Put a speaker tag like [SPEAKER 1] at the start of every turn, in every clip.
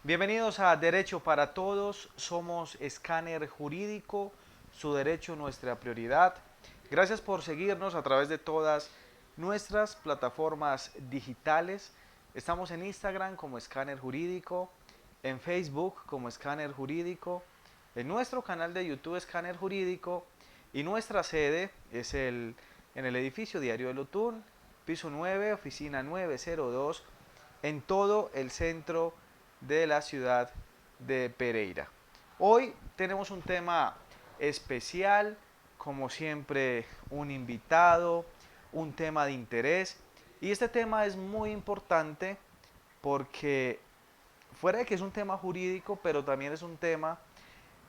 [SPEAKER 1] Bienvenidos a Derecho para Todos, somos Escáner Jurídico, su derecho nuestra prioridad. Gracias por seguirnos a través de todas nuestras plataformas digitales. Estamos en Instagram como Escáner Jurídico, en Facebook como Escáner Jurídico, en nuestro canal de YouTube Escáner Jurídico y nuestra sede es en el edificio Diario de Lutún, piso 9, oficina 902, en todo el centro de la ciudad de Pereira. Hoy tenemos un tema especial, como siempre un invitado, un tema de interés, y este tema es muy importante porque fuera de que es un tema jurídico, pero también es un tema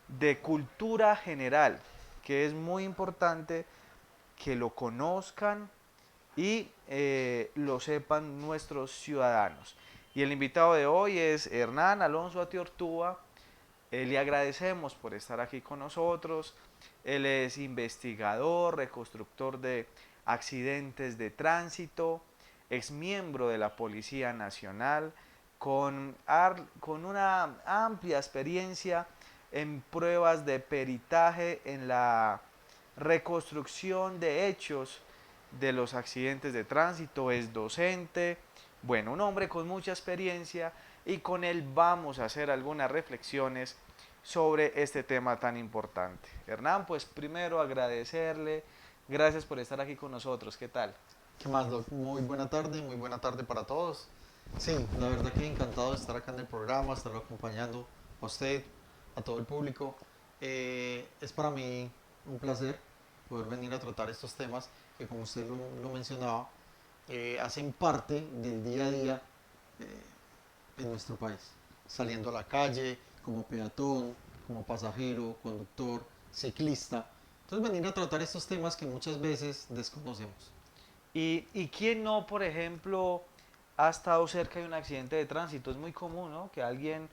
[SPEAKER 1] de cultura general, que es muy importante que lo conozcan y lo sepan nuestros ciudadanos. Y el invitado de hoy es Hernán Alonso Atiortúa. Le agradecemos por estar aquí con nosotros. Él es investigador, reconstructor de accidentes de tránsito, ex miembro de la Policía Nacional, con una amplia experiencia en pruebas de peritaje en la reconstrucción de hechos de los accidentes de tránsito, es docente, bueno, un hombre con mucha experiencia y con él vamos a hacer algunas reflexiones sobre este tema tan importante. Hernán, pues primero agradecerle, gracias por estar aquí con nosotros, ¿qué tal?
[SPEAKER 2] ¿Qué más, Doc? Muy buena tarde para todos. Sí, la verdad que encantado de estar acá en el programa, estarlo acompañando a usted, a todo el público. Es para mí un placer poder venir a tratar estos temas que, como usted lo mencionaba, hacen parte del día a día en nuestro país. Saliendo a la calle, como peatón, como pasajero, conductor, ciclista. Entonces venir a tratar estos temas que muchas veces desconocemos.
[SPEAKER 1] Y quién no, por ejemplo, ha estado cerca de un accidente de tránsito. Es muy común, ¿no? Que alguien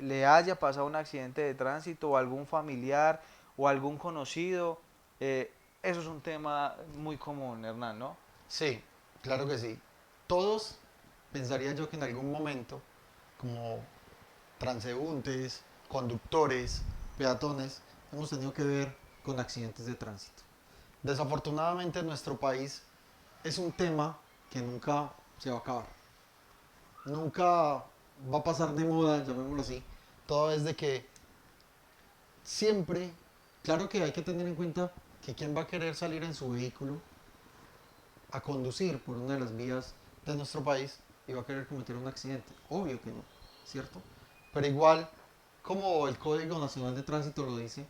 [SPEAKER 1] le haya pasado un accidente de tránsito o algún familiar o algún conocido. Eso es un tema muy común, Hernán, ¿no?
[SPEAKER 2] Sí, claro que sí. Todos, pensaría yo que en algún momento, como transeúntes, conductores, peatones, hemos tenido que ver con accidentes de tránsito. Desafortunadamente en nuestro país es un tema que nunca se va a acabar. Nunca va a pasar de moda, llamémoslo así. Todo es de que siempre, claro que hay que tener en cuenta que quién va a querer salir en su vehículo a conducir por una de las vías de nuestro país y va a querer cometer un accidente. Obvio que no, ¿cierto? Pero igual, como el Código Nacional de Tránsito lo dice,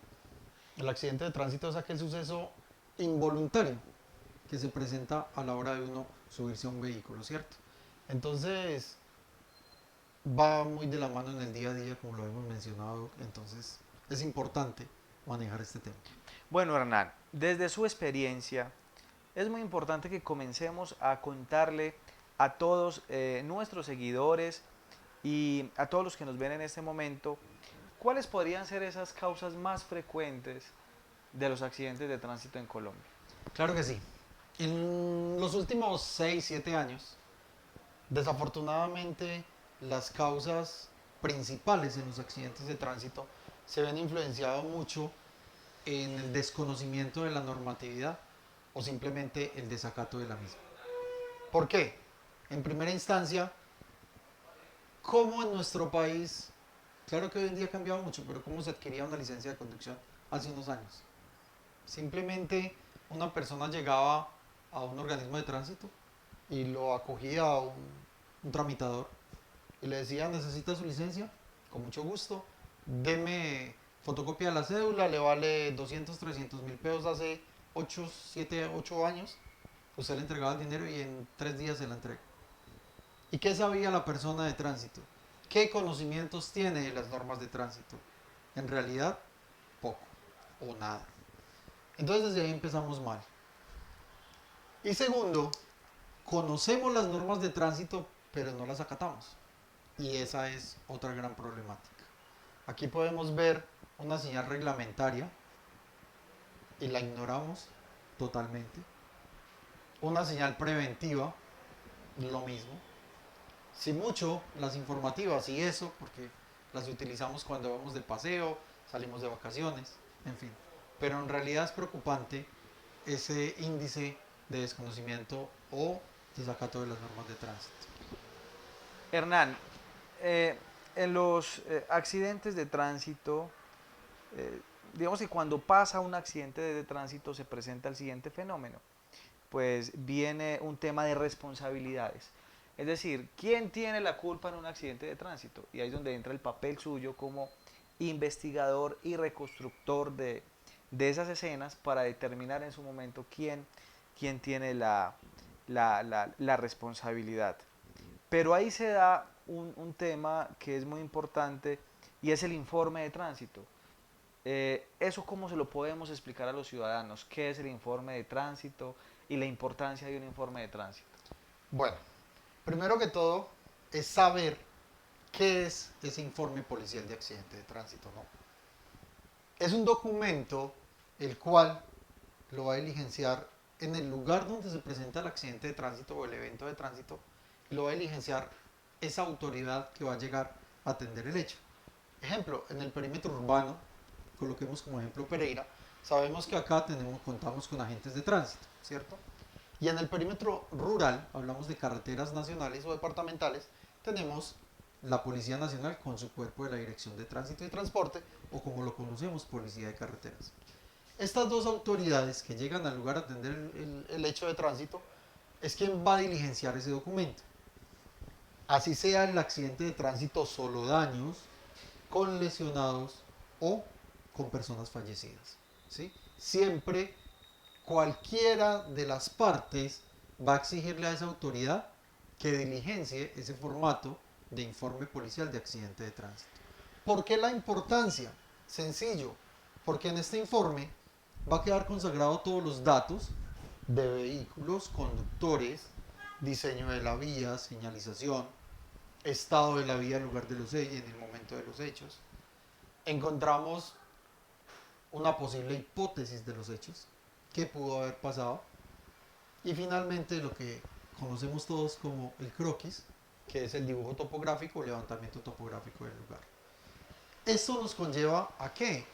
[SPEAKER 2] el accidente de tránsito es aquel suceso involuntario que se presenta a la hora de uno subirse a un vehículo, ¿cierto? Entonces, va muy de la mano en el día a día, como lo hemos mencionado, entonces es importante manejar este tema.
[SPEAKER 1] Bueno, Hernán, desde su experiencia, es muy importante que comencemos a contarle a todos nuestros seguidores y a todos los que nos ven en este momento, ¿cuáles podrían ser esas causas más frecuentes de los accidentes de tránsito en Colombia?
[SPEAKER 2] Claro que sí. En los últimos 6 7 años, desafortunadamente, las causas principales en los accidentes de tránsito se ven influenciados mucho en el desconocimiento de la normatividad o simplemente el desacato de la misma. ¿Por qué? En primera instancia, ¿cómo en nuestro país, claro que hoy en día ha cambiado mucho, pero cómo se adquiría una licencia de conducción hace unos años? Simplemente una persona llegaba a un organismo de tránsito y lo acogía a un tramitador y le decía, ¿necesita su licencia? Con mucho gusto. Deme fotocopia de la cédula, le vale 200 300 mil pesos hace 8 7 8 años. Usted le entregaba el dinero y en 3 días se la entrega. ¿Y qué sabía la persona de tránsito? ¿Qué conocimientos tiene de las normas de tránsito? En realidad, poco o nada. Entonces desde ahí empezamos mal. Y segundo, conocemos las normas de tránsito, pero no las acatamos. Y esa es otra gran problemática. Aquí podemos ver una señal reglamentaria y la ignoramos totalmente. Una señal preventiva, lo mismo. Si mucho, las informativas y eso, porque las utilizamos cuando vamos de paseo, salimos de vacaciones, en fin. Pero en realidad es preocupante ese índice de desconocimiento o desacato de las normas de tránsito.
[SPEAKER 1] Hernán, eh, en los accidentes de tránsito, eh, digamos que cuando pasa un accidente de tránsito se presenta el siguiente fenómeno. Pues viene un tema de responsabilidades. Es decir, ¿quién tiene la culpa en un accidente de tránsito? Y ahí es donde entra el papel suyo como investigador y reconstructor de esas escenas para determinar en su momento quién tiene la responsabilidad. Pero ahí se da un tema que es muy importante y es el informe de tránsito. ¿Eso cómo se lo podemos explicar a los ciudadanos? ¿Qué es el informe de tránsito y la importancia de un informe de tránsito?
[SPEAKER 2] Bueno, primero que todo es saber qué es ese informe policial de accidente de tránsito, ¿no? Es un documento el cual lo va a diligenciar en el lugar donde se presenta el accidente de tránsito o el evento de tránsito, lo va a diligenciar esa autoridad que va a llegar a atender el hecho. Ejemplo, en el perímetro urbano, coloquemos como ejemplo Pereira, sabemos que acá contamos con agentes de tránsito, ¿cierto? Y en el perímetro rural, hablamos de carreteras nacionales o departamentales, tenemos la Policía Nacional con su cuerpo de la Dirección de Tránsito y Transporte, o como lo conocemos, Policía de Carreteras. Estas dos autoridades que llegan al lugar a atender el hecho de tránsito es quien va a diligenciar ese documento. Así sea el accidente de tránsito solo daños, con lesionados o con personas fallecidas, ¿sí? Siempre cualquiera de las partes va a exigirle a esa autoridad que diligencie ese formato de informe policial de accidente de tránsito. ¿Por qué la importancia? Sencillo, porque en este informe va a quedar consagrado todos los datos de vehículos, conductores, diseño de la vía, señalización, estado de la vía en lugar de los hechos, en el momento de los hechos. Encontramos una posible hipótesis de los hechos, qué pudo haber pasado, y finalmente lo que conocemos todos como el croquis, que es el dibujo topográfico o levantamiento topográfico del lugar. Esto nos conlleva a qué,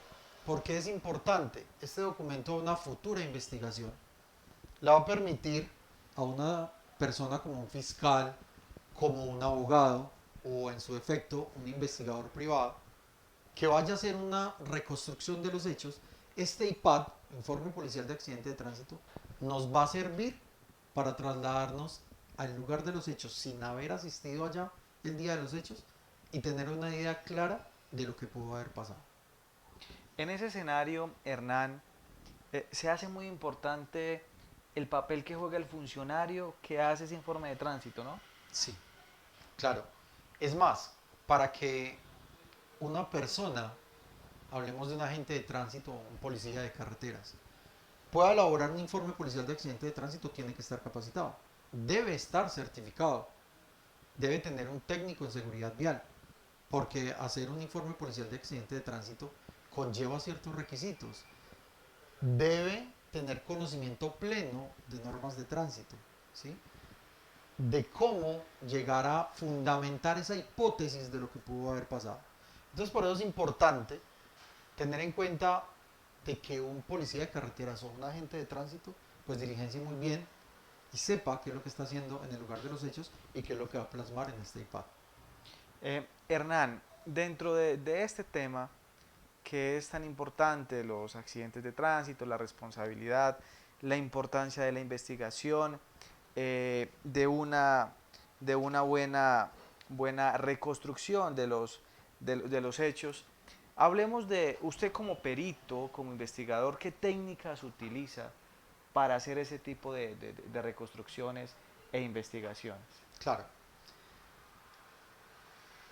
[SPEAKER 2] porque es importante este documento a una futura investigación, le va a permitir a una persona como un fiscal, como un abogado o en su efecto un investigador privado que vaya a hacer una reconstrucción de los hechos. Este IPAD, Informe Policial de Accidente de Tránsito, nos va a servir para trasladarnos al lugar de los hechos sin haber asistido allá el día de los hechos y tener una idea clara de lo que pudo haber pasado.
[SPEAKER 1] En ese escenario, Hernán, se hace muy importante el papel que juega el funcionario que hace ese informe de tránsito, ¿no?
[SPEAKER 2] Sí, claro. Es más, para que una persona, hablemos de un agente de tránsito o un policía de carreteras, pueda elaborar un informe policial de accidente de tránsito, tiene que estar capacitado. Debe estar certificado. Debe tener un técnico en seguridad vial. Porque hacer un informe policial de accidente de tránsito conlleva ciertos requisitos. Debe tener conocimiento pleno de normas de tránsito, ¿sí? De cómo llegar a fundamentar esa hipótesis de lo que pudo haber pasado. Entonces, por eso es importante tener en cuenta de que un policía de carreteras o un agente de tránsito pues diligencie muy bien y sepa qué es lo que está haciendo en el lugar de los hechos y qué es lo que va a plasmar en este IPAD.
[SPEAKER 1] Hernán, dentro de este tema que es tan importante, los accidentes de tránsito, la responsabilidad, la importancia de la investigación, de una buena reconstrucción de los hechos. Hablemos de usted como perito, como investigador, ¿qué técnicas utiliza para hacer ese tipo de reconstrucciones e investigaciones?
[SPEAKER 2] Claro,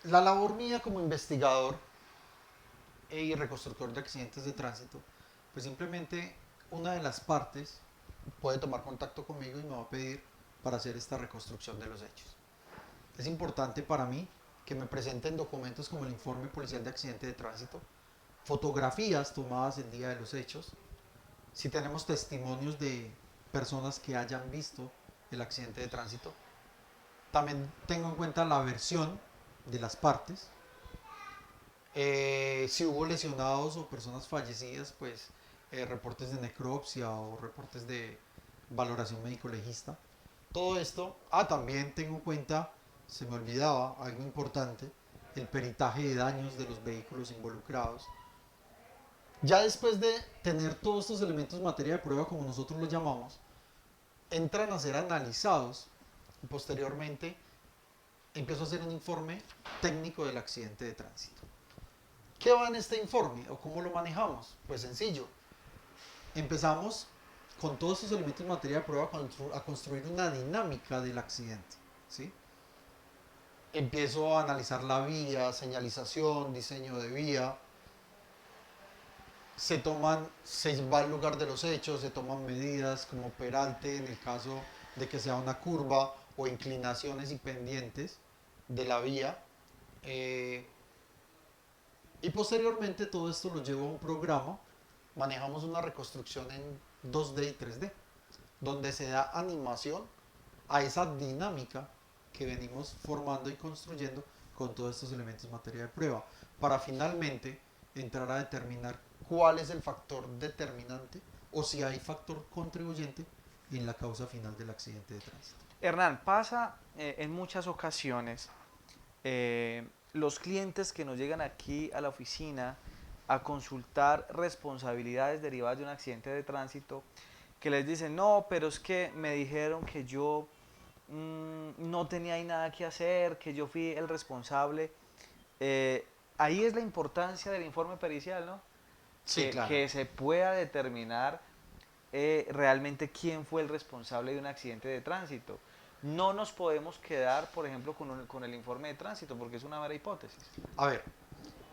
[SPEAKER 2] la labor mía como investigador y reconstructor de accidentes de tránsito, pues simplemente una de las partes puede tomar contacto conmigo y me va a pedir para hacer esta reconstrucción de los hechos. Es importante para mí que me presenten documentos como el informe policial de accidente de tránsito, fotografías tomadas el día de los hechos, si tenemos testimonios de personas que hayan visto el accidente de tránsito, También tengo en cuenta la versión de las partes. Si hubo lesionados o personas fallecidas, pues reportes de necropsia o reportes de valoración médico legista. Todo esto, también tengo en cuenta, se me olvidaba algo importante, el peritaje de daños de los vehículos involucrados. Ya después de tener todos estos elementos materia de prueba, como nosotros los llamamos, entran a ser analizados y posteriormente empiezo a hacer un informe técnico del accidente de tránsito. ¿Qué va en este informe o cómo lo manejamos? Pues sencillo. Empezamos con todos estos elementos de materia de prueba a construir una dinámica del accidente. ¿Sí? Empiezo a analizar la vía, señalización, diseño de vía. Se va al lugar de los hechos, se toman medidas como peralte en el caso de que sea una curva o inclinaciones y pendientes de la vía. Y posteriormente todo esto lo llevo a un programa. Manejamos una reconstrucción en 2D y 3D, donde se da animación a esa dinámica que venimos formando y construyendo con todos estos elementos de materia de prueba, para finalmente entrar a determinar cuál es el factor determinante o si hay factor contribuyente en la causa final del accidente de tránsito.
[SPEAKER 1] Hernán, pasa en muchas ocasiones los clientes que nos llegan aquí a la oficina a consultar responsabilidades derivadas de un accidente de tránsito, que les dicen, no, pero es que me dijeron que yo no tenía ahí nada que hacer, que yo fui el responsable. Ahí es la importancia del informe pericial, ¿no?
[SPEAKER 2] Sí, claro.
[SPEAKER 1] Que se pueda determinar realmente quién fue el responsable de un accidente de tránsito. No nos podemos quedar, por ejemplo, con el informe de tránsito, porque es una mera hipótesis.
[SPEAKER 2] A ver,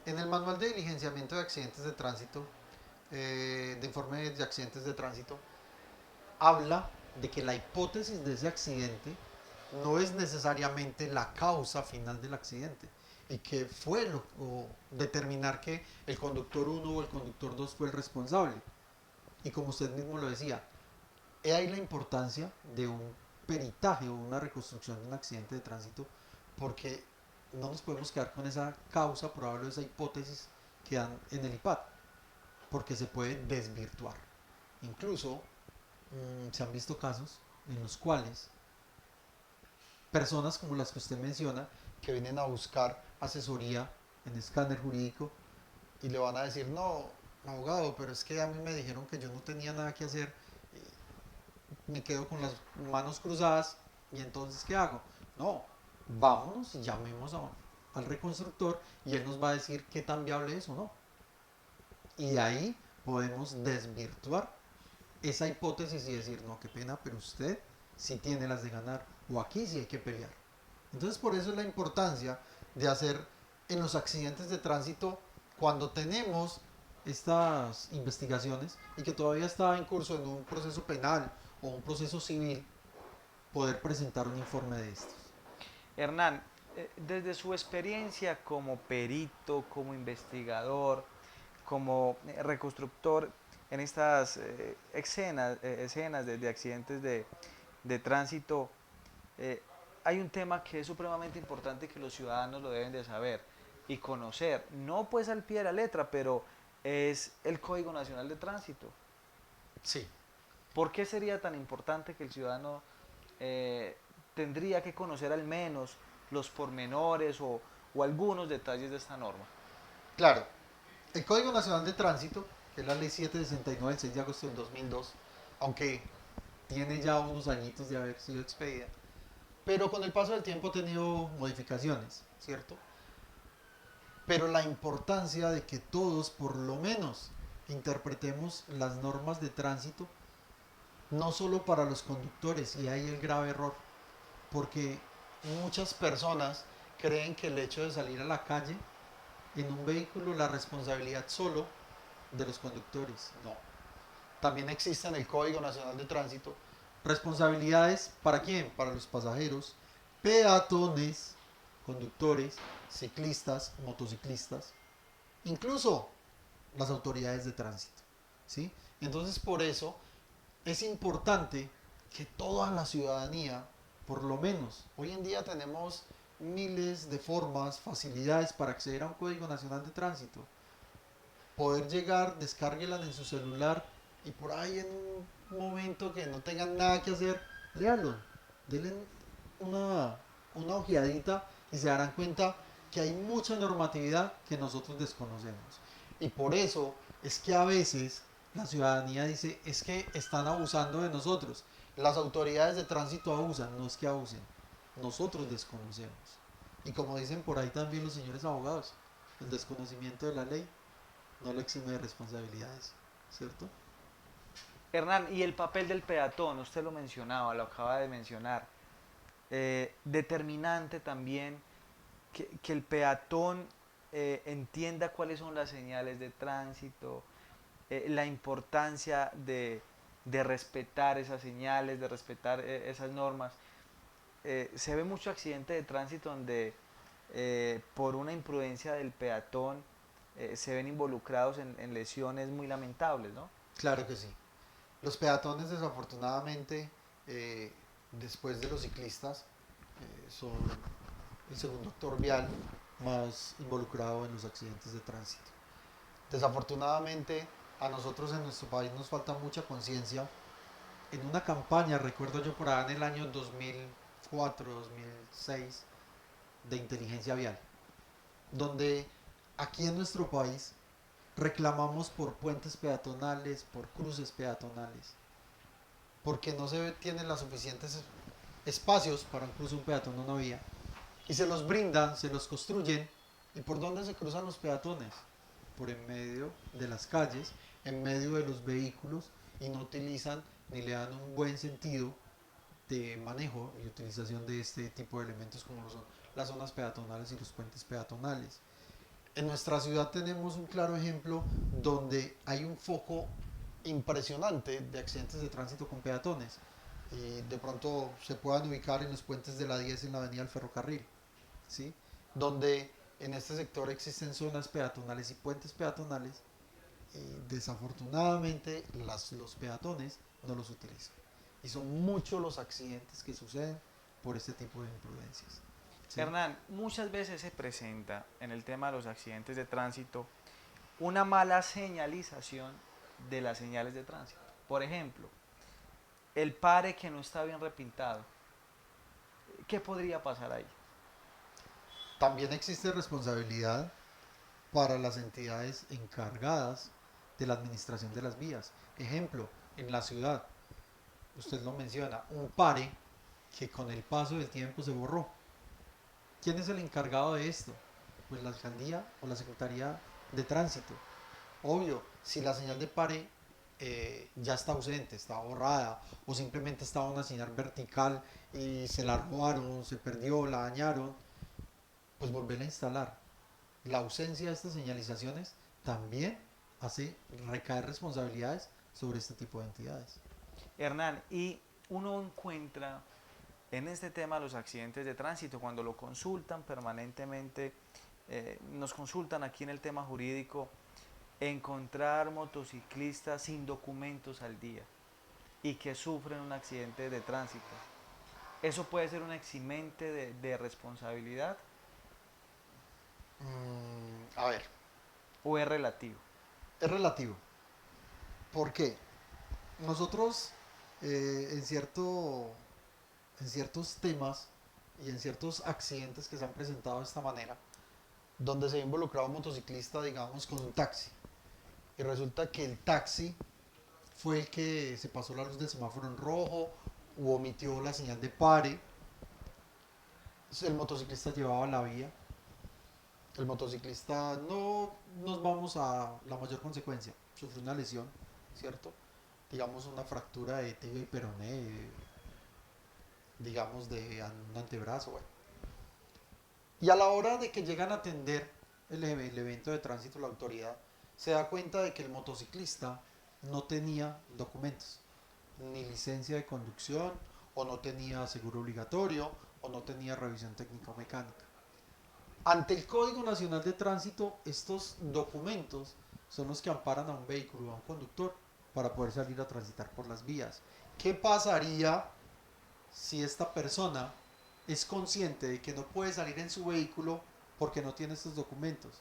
[SPEAKER 2] en el manual de diligenciamiento de accidentes de tránsito, de informe de accidentes de tránsito, habla de que la hipótesis de ese accidente no es necesariamente la causa final del accidente y que fue o determinar que el conductor 1 o el conductor 2 fue el responsable. Y como usted mismo lo decía, he ahí la importancia de un peritaje o una reconstrucción de un accidente de tránsito, porque no nos podemos quedar con esa causa probable, esa hipótesis que dan en el IPAD, porque se puede desvirtuar. Incluso se han visto casos en los cuales personas como las que usted menciona, que vienen a buscar asesoría en escáner jurídico y le van a decir, no, abogado, pero es que a mí me dijeron que yo no tenía nada que hacer, me quedo con las manos cruzadas y entonces ¿qué hago? No, vámonos y llamemos al reconstructor y él nos va a decir qué tan viable es o no. Y de ahí podemos desvirtuar esa hipótesis y decir, no, qué pena, pero usted sí tiene las de ganar, o aquí sí hay que pelear. Entonces por eso es la importancia de hacer en los accidentes de tránsito, cuando tenemos estas investigaciones y que todavía está en curso en un proceso penal o un proceso civil, poder presentar un informe de estos.
[SPEAKER 1] Hernán, desde su experiencia como perito, como investigador, como reconstructor en estas escenas de accidentes de tránsito, eh, hay un tema que es supremamente importante que los ciudadanos lo deben de saber y conocer, no pues al pie de la letra, pero es el Código Nacional de Tránsito.
[SPEAKER 2] Sí.
[SPEAKER 1] ¿Por qué sería tan importante que el ciudadano eh, tendría que conocer al menos los pormenores o algunos detalles de esta norma?
[SPEAKER 2] Claro, el Código Nacional de Tránsito, que es la ley 769 del 6 de agosto del 2002, aunque tiene ya unos añitos de haber sido expedida, pero con el paso del tiempo ha tenido modificaciones, ¿cierto? Pero la importancia de que todos, por lo menos, interpretemos las normas de tránsito, no solo para los conductores, y hay el grave error, porque muchas personas creen que el hecho de salir a la calle en un vehículo, la responsabilidad solo de los conductores. No. También existe en el Código Nacional de Tránsito responsabilidades para quién, para los pasajeros, peatones, conductores, ciclistas, motociclistas, incluso las autoridades de tránsito. ¿Sí? Entonces por eso es importante que toda la ciudadanía por lo menos. Hoy en día tenemos miles de formas, facilidades para acceder a un Código Nacional de Tránsito. Poder llegar, descárguelan en su celular y por ahí en un momento que no tengan nada que hacer, léanlo, denle una, una ojeadita y se darán cuenta que hay mucha normatividad que nosotros desconocemos. Y por eso es que a veces la ciudadanía dice, es que están abusando de nosotros. Las autoridades de tránsito abusan, no es que abusen, nosotros desconocemos. Y como dicen por ahí también los señores abogados, el desconocimiento de la ley no lo exime de responsabilidades, ¿cierto?
[SPEAKER 1] Hernán, y el papel del peatón, usted lo mencionaba, lo acaba de mencionar. Determinante también que el peatón entienda cuáles son las señales de tránsito, la importancia de respetar esas señales, de respetar esas normas. Se ve mucho accidente de tránsito donde por una imprudencia del peatón se ven involucrados en lesiones muy lamentables, ¿no?
[SPEAKER 2] Claro que sí. Los peatones desafortunadamente, eh, después de los ciclistas, son el segundo actor vial más involucrado en los accidentes de tránsito. Desafortunadamente, a nosotros en nuestro país nos falta mucha conciencia. En una campaña, recuerdo yo por allá en el año 2004, 2006, de inteligencia vial, donde aquí en nuestro país reclamamos por puentes peatonales, por cruces peatonales, porque no se tienen los suficientes espacios para un cruce un peatón o una vía. Y se los brindan, se los construyen. ¿Y por dónde se cruzan los peatones? Por en medio de las calles, en medio de los vehículos, y no utilizan ni le dan un buen sentido de manejo y utilización de este tipo de elementos como lo son las zonas peatonales y los puentes peatonales. En nuestra ciudad tenemos un claro ejemplo donde hay un foco impresionante de accidentes de tránsito con peatones y de pronto se puedan ubicar en los puentes de la 10 en la avenida del ferrocarril, ¿sí? Donde en este sector existen zonas peatonales y puentes peatonales y desafortunadamente los peatones no los utilizan. Y son muchos los accidentes que suceden por este tipo de imprudencias. ¿Sí?
[SPEAKER 1] Hernán, muchas veces se presenta en el tema de los accidentes de tránsito una mala señalización de las señales de tránsito. Por ejemplo, el pare que no está bien repintado. ¿Qué podría pasar ahí?
[SPEAKER 2] También existe responsabilidad para las entidades encargadas de la administración de las vías. Ejemplo, en la ciudad, usted lo menciona, un pare que con el paso del tiempo se borró. ¿Quién es el encargado de esto? Pues la alcaldía o la secretaría de tránsito. Obvio, si la señal de pare ya está ausente, está borrada, o simplemente estaba una señal vertical y se la robaron, se perdió, la dañaron, pues volver a instalar. La ausencia de estas señalizaciones también hace recaer responsabilidades sobre este tipo de entidades.
[SPEAKER 1] Hernán, y uno encuentra en este tema los accidentes de tránsito, cuando lo consultan permanentemente, nos consultan aquí en el tema jurídico, encontrar motociclistas sin documentos al día y que sufren un accidente de tránsito. ¿Eso puede ser un eximente de responsabilidad
[SPEAKER 2] A ver,
[SPEAKER 1] o es relativo?
[SPEAKER 2] es relativo. ¿Por qué? Nosotros en ciertos temas y en ciertos accidentes que se han presentado de esta manera, donde se ha involucrado un motociclista, digamos, con un taxi. Y resulta que el taxi fue el que se pasó la luz del semáforo en rojo o omitió la señal de pare. El motociclista llevaba la vía. El motociclista no nos vamos a la mayor consecuencia. Sufrió una lesión, ¿cierto? Digamos una fractura de tibia y peroné, digamos de un antebrazo, bueno. Y a la hora de que llegan a atender el evento de tránsito, la autoridad se da cuenta de que el motociclista no tenía documentos, ni licencia de conducción, o no tenía seguro obligatorio, o no tenía revisión técnica o mecánica. Ante el Código Nacional de Tránsito, estos documentos son los que amparan a un vehículo, a un conductor, para poder salir a transitar por las vías. ¿Qué pasaría si esta persona es consciente de que no puede salir en su vehículo porque no tiene estos documentos,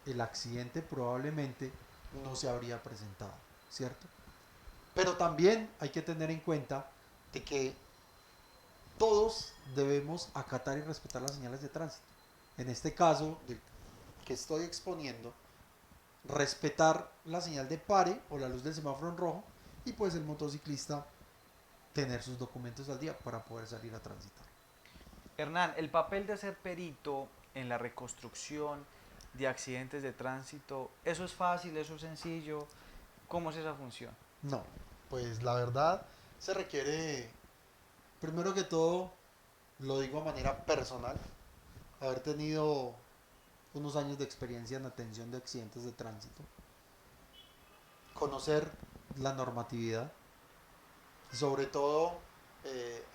[SPEAKER 2] el accidente probablemente no se habría presentado, ¿cierto? Pero también hay que tener en cuenta de que todos debemos acatar y respetar las señales de tránsito. En este caso, del que estoy exponiendo, respetar la señal de pare o la luz del semáforo en rojo, y pues el motociclista tener sus documentos al día para poder salir a transitar.
[SPEAKER 1] Hernán, el papel de ser perito en la reconstrucción de accidentes de tránsito, ¿eso es fácil, eso es sencillo? ¿Cómo es esa función?
[SPEAKER 2] No, pues la verdad se requiere, primero que todo, lo digo a manera personal, haber tenido unos años de experiencia en atención de accidentes de tránsito, conocer la normatividad y sobre todo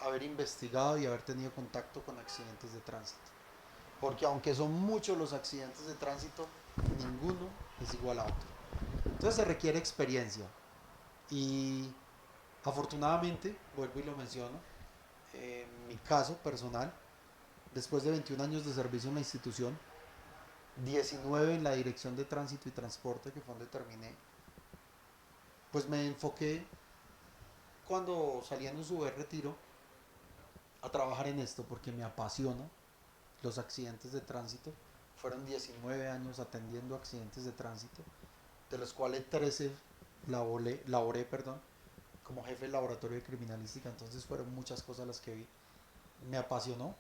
[SPEAKER 2] haber investigado y haber tenido contacto con accidentes de tránsito. Porque aunque son muchos los accidentes de tránsito, ninguno es igual a otro. Entonces se requiere experiencia. Y afortunadamente, vuelvo y lo menciono, en mi caso personal, después de 21 años de servicio en la institución, 19 en la dirección de tránsito y transporte, que fue donde terminé, pues me enfoqué cuando saliendo su retiro a trabajar en esto porque me apasiona los accidentes de tránsito. Fueron 19 años atendiendo accidentes de tránsito, de los cuales 13 laboré como jefe del laboratorio de criminalística, entonces fueron muchas cosas las que vi. Me apasionó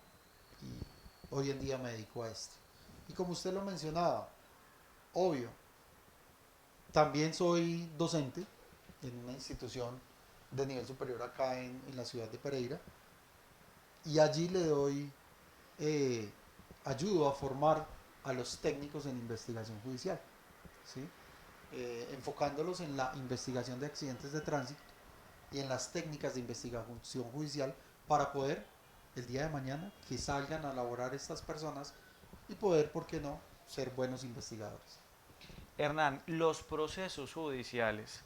[SPEAKER 2] y hoy en día me dedico a esto. Y como usted lo mencionaba, obvio, también soy docente en una institución de nivel superior acá en la ciudad de Pereira y allí le doy, eh, ayudo a formar a los técnicos en investigación judicial, ¿sí? Enfocándolos en la investigación de accidentes de tránsito y en las técnicas de investigación judicial para poder el día de mañana que salgan a laborar estas personas y poder, ¿por qué no?, ser buenos investigadores.
[SPEAKER 1] Hernán, los procesos judiciales,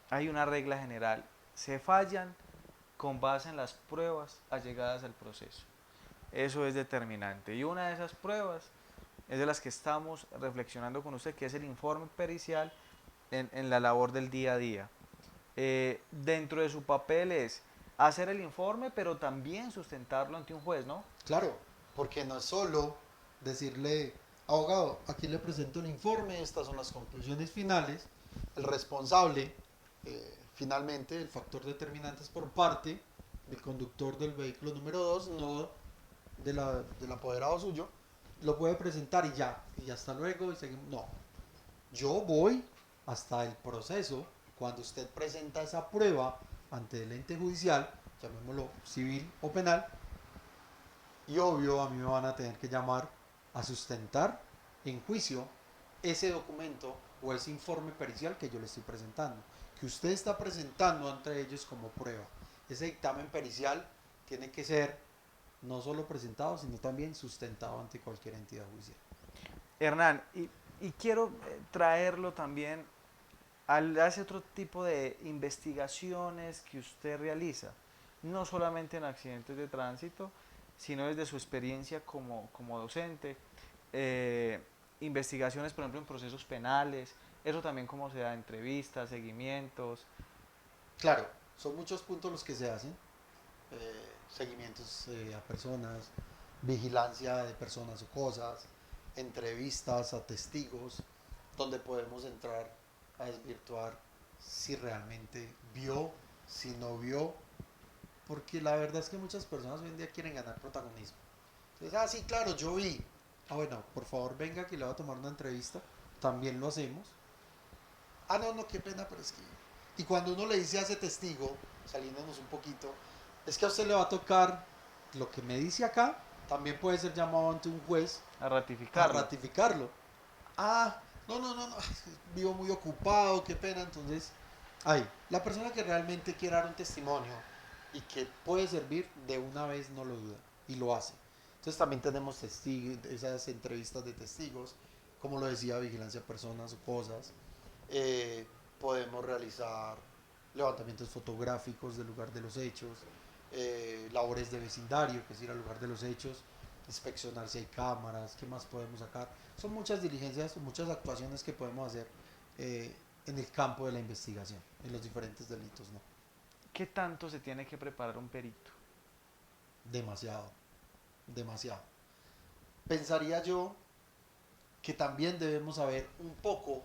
[SPEAKER 1] hay una regla general, se fallan con base en las pruebas allegadas al proceso. Eso es determinante. Y una de esas pruebas es de las que estamos reflexionando con usted, que es el informe pericial en la labor del día a día. Dentro de su papel es hacer el informe, pero también sustentarlo ante un juez, ¿no?
[SPEAKER 2] Claro, porque no es solo decirle, abogado, aquí le presento el informe, estas son las conclusiones finales, el responsable, finalmente, el factor determinante es por parte del conductor del vehículo número 2, no del apoderado suyo, lo puede presentar y hasta luego, y seguimos. No, yo voy hasta el proceso, cuando usted presenta esa prueba ante el ente judicial, llamémoslo civil o penal, y obvio a mí me van a tener que llamar a sustentar en juicio ese documento o ese informe pericial que yo le estoy presentando, que usted está presentando ante ellos como prueba. Ese dictamen pericial tiene que ser no solo presentado, sino también sustentado ante cualquier entidad judicial.
[SPEAKER 1] Hernán, y quiero traerlo también a ese otro tipo de investigaciones que usted realiza, no solamente en accidentes de tránsito, sino desde su experiencia como docente, eh, investigaciones, por ejemplo, en procesos penales, eso también como se da, entrevistas, seguimientos.
[SPEAKER 2] Claro, son muchos puntos los que se hacen, seguimientos a personas, vigilancia de personas o cosas, entrevistas a testigos, donde podemos entrar a desvirtuar si realmente vio, si no vio, porque la verdad es que muchas personas hoy en día quieren ganar protagonismo. Entonces, sí, claro, yo vi. Bueno, por favor venga que le voy a tomar una entrevista, también lo hacemos. No, no, qué pena, pero es que... Y cuando uno le dice a ese testigo, saliéndonos un poquito, es que a usted le va a tocar lo que me dice acá, también puede ser llamado ante un juez
[SPEAKER 1] A
[SPEAKER 2] a
[SPEAKER 1] ratificarlo.
[SPEAKER 2] ratificarlo. No, no, no, no, vivo muy ocupado, qué pena. Entonces, la persona que realmente quiere dar un testimonio y que puede servir, de una vez no lo duda y lo hace. Entonces también tenemos testigos, esas entrevistas de testigos, como lo decía, vigilancia de personas o cosas. Podemos realizar levantamientos fotográficos del lugar de los hechos, labores de vecindario, que es ir al lugar de los hechos, inspeccionar si hay cámaras, qué más podemos sacar. Son muchas diligencias, muchas actuaciones que podemos hacer eh, en el campo de la investigación, en los diferentes delitos, ¿no?
[SPEAKER 1] ¿Qué tanto se tiene que preparar un perito?
[SPEAKER 2] Demasiado, demasiado. Pensaría yo que también debemos saber un poco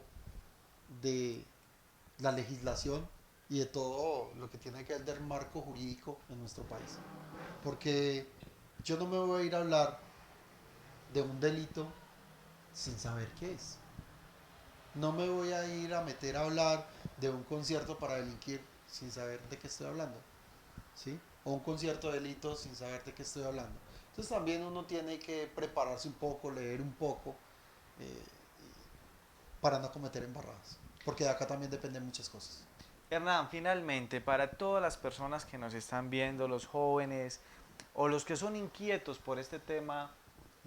[SPEAKER 2] de la legislación y de todo lo que tiene que ver del marco jurídico en nuestro país. Porque yo no me voy a ir a hablar de un delito sin saber qué es. No me voy a ir a meter a hablar de un concierto para delinquir sin saber de qué estoy hablando, ¿sí? O un concierto de delitos sin saber de qué estoy hablando. Entonces también uno tiene que prepararse un poco, leer un poco, eh, para no cometer embarradas. Porque de acá también dependen muchas cosas.
[SPEAKER 1] Hernán, finalmente, para todas las personas que nos están viendo, los jóvenes o los que son inquietos por este tema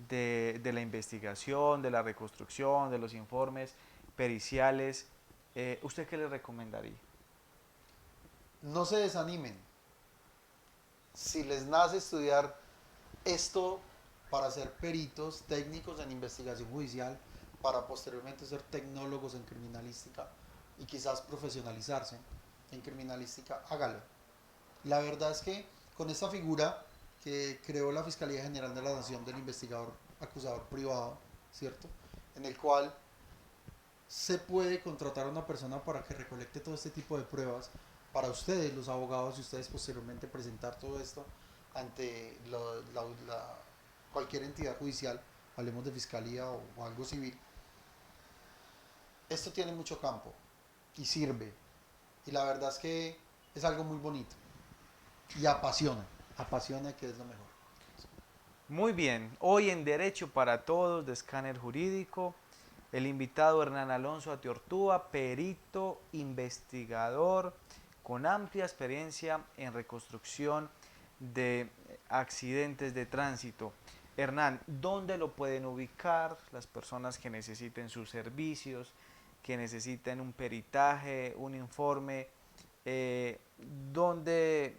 [SPEAKER 1] de la investigación, de la reconstrucción, de los informes periciales, ¿usted qué les recomendaría?
[SPEAKER 2] No se desanimen. Si les nace estudiar esto para ser peritos técnicos en investigación judicial, para posteriormente ser tecnólogos en criminalística y quizás profesionalizarse en criminalística, hágalo. La verdad es que con esta figura que creó la Fiscalía General de la Nación del investigador acusador privado, ¿cierto? En el cual se puede contratar a una persona para que recolecte todo este tipo de pruebas para ustedes, los abogados, y ustedes posteriormente presentar todo esto ante cualquier entidad judicial, hablemos de fiscalía o algo civil. Esto tiene mucho campo y sirve. Y la verdad es que es algo muy bonito y apasiona que es lo mejor.
[SPEAKER 1] Muy bien, hoy en Derecho para Todos de Escáner Jurídico, el invitado Hernán Alonso Atiortúa, perito, investigador, con amplia experiencia en reconstrucción de accidentes de tránsito. Hernán, ¿dónde lo pueden ubicar las personas que necesiten sus servicios, que necesiten un peritaje, un informe? ¿Dónde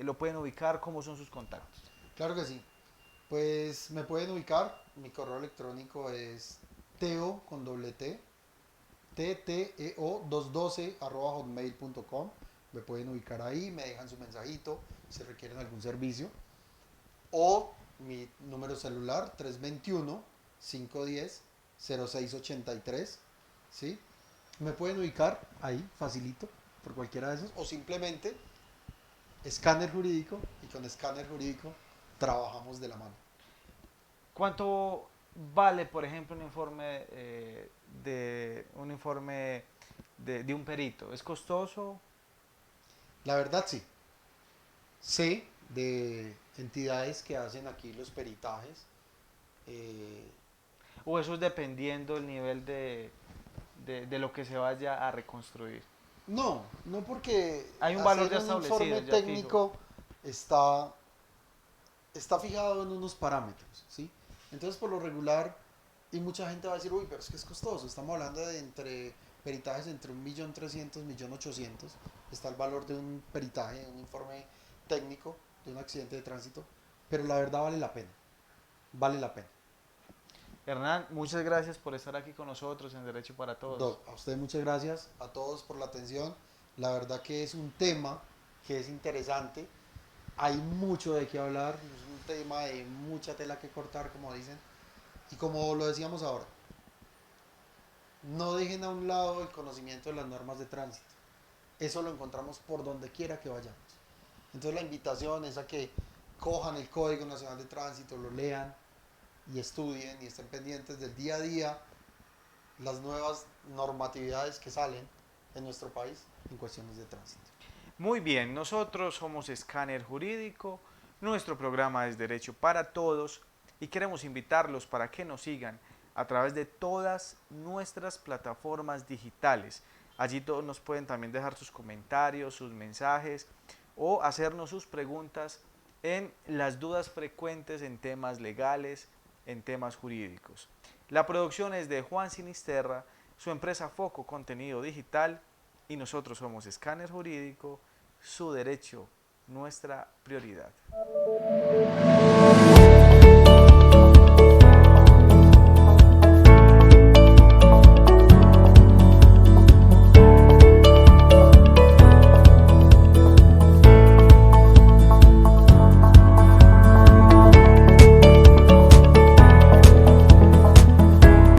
[SPEAKER 1] lo pueden ubicar? ¿Cómo son sus contactos?
[SPEAKER 2] Claro que sí. Pues me pueden ubicar, mi correo electrónico es teo con doble t, tteo 212 hotmail.com. Me pueden ubicar ahí, me dejan su mensajito si requieren algún servicio. O mi número celular 321-510-0683. ¿Sí? Me pueden ubicar ahí, facilito, por cualquiera de esos. O simplemente escáner jurídico, y con escáner jurídico trabajamos de la mano.
[SPEAKER 1] ¿Cuánto vale, por ejemplo, un informe de un perito? ¿Es costoso
[SPEAKER 2] La verdad sí. Sé de entidades que hacen aquí los peritajes. eh,
[SPEAKER 1] o eso es dependiendo del nivel de lo que se vaya a reconstruir?
[SPEAKER 2] no, no porque
[SPEAKER 1] Hay un valor
[SPEAKER 2] hacer
[SPEAKER 1] ya
[SPEAKER 2] un
[SPEAKER 1] establecido,
[SPEAKER 2] informe
[SPEAKER 1] ya fijo.
[SPEAKER 2] técnico está, está fijado en unos parámetros, ¿sí? Entonces por lo regular, y mucha gente va a decir, uy, pero es que es costoso, estamos hablando de entre peritajes entre 1.300.000, 1.800.000, está el valor de un peritaje, un informe técnico de un accidente de tránsito, pero la verdad vale la pena.
[SPEAKER 1] Hernán, muchas gracias por estar aquí con nosotros en Derecho para Todos.
[SPEAKER 2] Doc, a usted muchas gracias, a todos por la atención. La verdad que es un tema que es interesante. Hay mucho de qué hablar, es un tema de mucha tela que cortar, como dicen. Y como lo decíamos ahora, no dejen a un lado el conocimiento de las normas de tránsito. Eso lo encontramos por donde quiera que vayamos. Entonces la invitación es a que cojan el Código Nacional de Tránsito, lo lean y estudien y estén pendientes del día a día las nuevas normatividades que salen en nuestro país en cuestiones de tránsito.
[SPEAKER 1] Muy bien, nosotros somos Escáner Jurídico, nuestro programa es Derecho para Todos y queremos invitarlos para que nos sigan a través de todas nuestras plataformas digitales. Allí todos nos pueden también dejar sus comentarios, sus mensajes o hacernos sus preguntas en las dudas frecuentes en temas legales, en temas jurídicos. La producción es de Juan Sinisterra, su empresa Foco Contenido Digital y nosotros somos Escáner Jurídico, su derecho, nuestra prioridad.